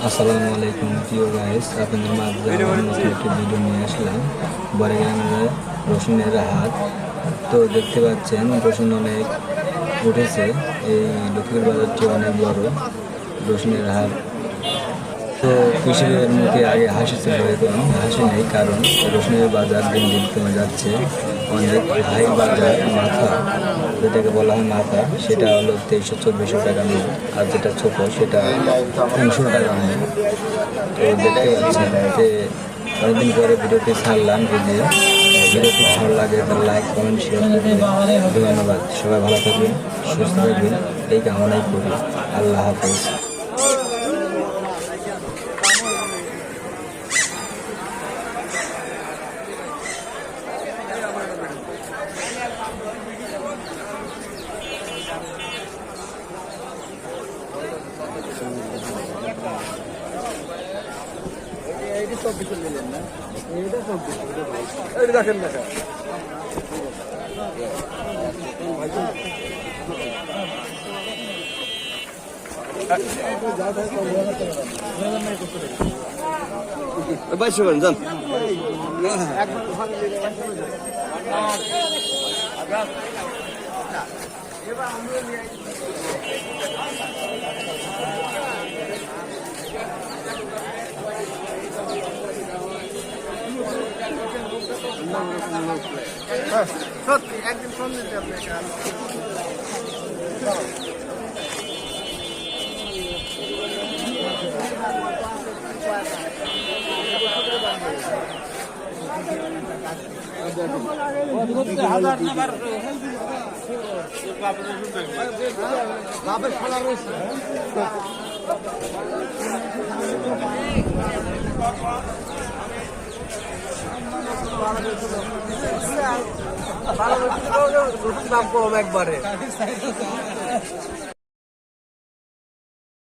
আসসালামু আলাইকুম প্রিয় গাইস, আপনাদের মাঝে আমার নতুন একটি ভিডিও নিয়ে আসলাম। বড়গ্রামের রসুনের হাট। তো দেখতে পাচ্ছেন রসুন অনেক উঠেছে। এই লক্ষ্মীর বাজারটি অনেক বড় রসুনের হাট। তো কৃষকের মুখে আগে হাসি ছিল, এখন হাসি নেই, কারণ রসুনের বাজার দিন দিন কমে যাচ্ছে। অনেক হাই বাজার মাথা, যেটাকে বলা হয় মাথা, সেটা হলো 2300-2400 টাকা নিয়ে, আর যেটা ছোট সেটা 300 টাকা নিয়ে। তো দেখতে পাচ্ছেন যে অনেকদিন পরে ভিডিওটি ছাড়লাম। যদি ভিডিওটি ভালো লাগে তাহলে লাইক, কমেন্ট, শেয়ার করবেন। ধন্যবাদ। সবাই ভালো থাকবেন, সুস্থ থাকবেন, এই কামনাই করি। আল্লাহ হাফেজ। দেখেন দেখা বাইশো করেন যান। একদিন ফোন দিতে আপনাকে। দাম কম একবারে।